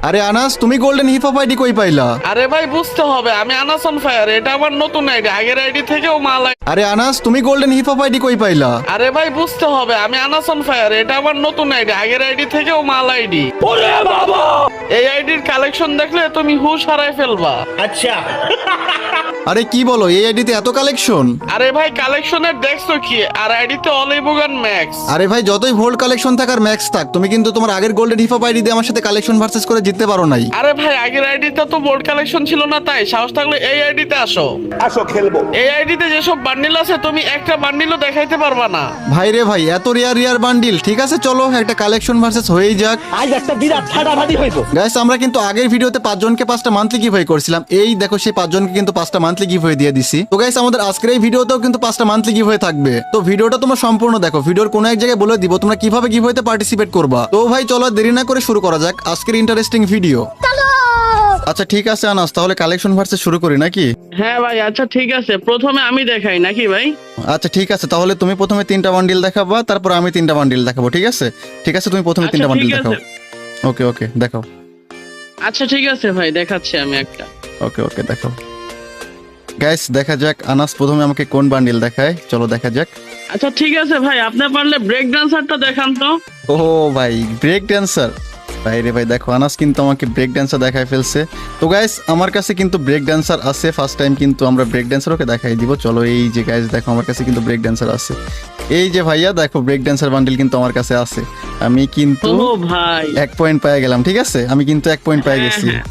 আরে আনাস, তুমি golden hip hop ID কই পাইলা? আরে ভাই বুঝতে হবে, আমি আনাস অন ফায়ার, এটা আমার নতুন আইডি, আগের আইডি থেকেও মাল আরে আনাস, তুমি গোল্ডেন হিপ হপ আইডি কই পাইলা? আরে ভাই বুঝতে হবে, আমি আনাস অন ফায়ার, এটা আমার নতুন আইডি, আগের আইডি থেকেও মাল আইডি। ওরে বাবা, এই আইডির কালেকশন দেখলে তুমি হুশ হারাই ফেলবা। আচ্ছা আরে কি বলো, এই আইডিতে এত কালেকশন? আরে ভাই কালেকশনের দেখছো কি, আর আইডিতে অলিভগান ম্যাক্স। আরে ভাই যতই ভোল্ট কালেকশন থাক আর ম্যাক্স থাক, তুমি কিন্তু তোমার আগের গোল্ডেন হিপ হপ আইডি দিয়ে আমার সাথে কালেকশন ভার্সেস করে জিততে পারো নাই। আরে ভাই আগের আইডিতে তো বোর্ড কালেকশন ছিল না, তাই সাহস থাকলে এই আইডিতে আসো। আসো খেলবো। এই আইডিতে যেসব বান্ডিল আছে তুমি একটা বান্ডিলও দেখাইতে পারবা না। ভাই রে ভাই, এত রিয়ার বান্ডিল। ঠিক আছে চলো একটা কালেকশন ভার্সেস হয়েই যাক। আজ একটা বিরাট ফাটাফাটি হইব। গাইস আমরা কিন্তু আগের ভিডিওতে 5 জনকে 5টা মান্থলি গিভওয়ে করছিলাম। এই দেখো সেই 5 জনকে কিন্তু 5টা মান্থলি গিভওয়ে দিয়ে দিছি। তো গাইস আমাদের আজকের এই ভিডিওতেও কিন্তু 5টা মান্থলি গিভওয়ে থাকবে। তো ভিডিওটা তোমরা সম্পূর্ণ দেখো, ভিডিওর কোনো এক জায়গায় বলে দিব তোমরা কিভাবে গিভওয়েতে পার্টিসিপেট করবা। তো ভাই চলো দেরি না করে শুরু করা যাক আজকের ইন্টারেস্টিং ভিডিও। আচ্ছা ঠিক আছে আনাস, তাহলে কালেকশন ভার্সেস শুরু করি নাকি? হ্যাঁ ভাই আচ্ছা ঠিক আছে, প্রথমে আমি দেখাই নাকি ভাই? আচ্ছা ঠিক আছে, তাহলে তুমি প্রথমে 3টা বান্ডিল দেখাবা, তারপর আমি 3টা বান্ডিল দেখাবো। ঠিক আছে ঠিক আছে, তুমি প্রথমে 3টা আচ্ছা, বান্ডিল ঠিক দেখাও। আছে। ওকে ওকে দেখাও। আচ্ছা ঠিক আছে ভাই, দেখাচ্ছি আমি একটা। ওকে ওকে দেখাও। গাইস দেখা যাক আনাস প্রথমে আমাকে কোন বান্ডিল দেখায়, চলো দেখা যাক। আচ্ছা ঠিক আছে ভাই, আপনি পারলে ব্রেক ডান্সারটা দেখান তো। ও ভাই ব্রেক ড্যান্সার, ভাই রে ভাই দেখো আনাস কিন্তু আমাকে ব্রেক ড্যান্সার দেখায় ফেলছে। তো গাইস আমার কাছে কিন্তু ব্রেক ড্যান্সার আছে, ফার্স্ট টাইম কিন্তু আমরা ব্রেক ড্যান্সার ওকে দেখাই দিব। চলো এই যে গাইস দেখো আমার কাছে কিন্তু ব্রেক ড্যান্সার আছে। এই যে ভাইয়া দেখো ব্রেক ড্যান্সার বান্ডিল কিন্তু আমার কাছে আছে। আমি কিন্তু ও ভাই 1 পয়েন্ট পেয়ে গেলাম। ঠিক আছে আমি কিন্তু 1 পয়েন্ট পেয়ে গেছি। হ্যাঁ।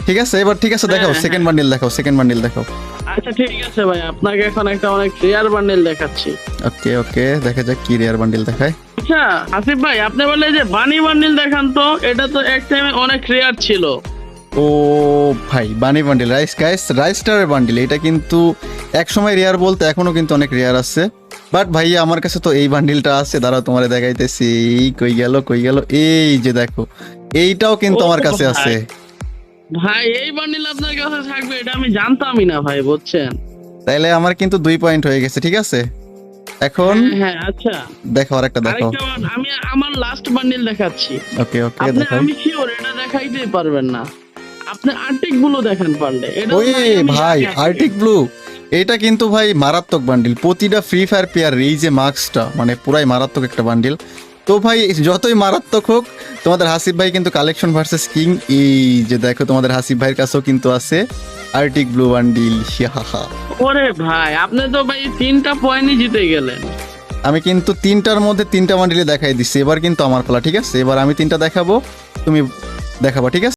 ঠিক আছে এবার ঠিক আছে দেখাও, হ্যাঁ, সেকেন্ড বান্ডিল দেখাও, সেকেন্ড বান্ডিল দেখাও। আচ্ছা ঠিক আছে ভাই, আপনাকে এখন একটা অনেক রেয়ার বান্ডেল দেখাচ্ছি। ওকে ওকে দেখা যাক কি রেয়ার বান্ডিল দেখায়। আচ্ছা আসিফ ভাই, আপনি বললে যে বানি বান্ডেল দেখান তো, এটা তো এক টাইমে অনেক রেয়ার ছিল। ও ভাই বানি বান্ডিল, রাইস স্টারের বান্ডিল, এটা কিন্তু এক সময় রেয়ার বলতে এখনো কিন্তু অনেক রেয়ার আছে। বাট ভাইয়া আমার কাছে তো এই বান্ডিলটা আছে, দাঁড়াও তোমারে দেখাইতেছি। কই গেল এই যে দেখো এইটাও কিন্তু ও আমার কাছে ভাই। আছে। ভাই এই বান্ডেল আপনার কাছে থাকবে এটা আমি জানতামই না ভাই, বুঝছেন? তাইলে আমার কিন্তু 2 পয়েন্ট হয়ে গেছে। ঠিক আছে এখন হ্যাঁ আচ্ছা, দেখো আরেকটা দেখো। আরেকটা আমি আমার লাস্ট বান্ডেল দেখাচ্ছি। ওকে ওকে আপনি দেখো। আমি শিওর এটা দেখাইতেই পারবেন না, আপনি আর্টিক গুলো দেখান পারলে। এটা ওই ভাই আর্টিক ব্লু, এটা কিন্তু ভাই মারাত্মক বান্ডিল। প্রতিটা ফ্রি ফায়ার প্লেয়ার এই যে মার্কসটা মানে পুরাই মারাত্মক একটা বান্ডিল। তো ভাই যতই মারাত্মক হোক তোমাদের হাসিব ভাই কিন্তু কালেকশন ভার্সেস কিং। এই যে দেখো তোমাদের হাসিব ভাইয়ের কাছেও কিন্তু আছে আর্টিক ব্লু বান্ডিল। ওরে ভাই আপনি তো ভাই 3টা পয়েন্টই জিতে গেলেন। আমি কিন্তু 3টার মধ্যে 3টা বান্ডিলে দেখাই দিচ্ছি। এবার কিন্তু আমার পালা। ঠিক আছে এবার আমি 3টা দেখাবো, তুমি দেখাবা। ঠিক আছে।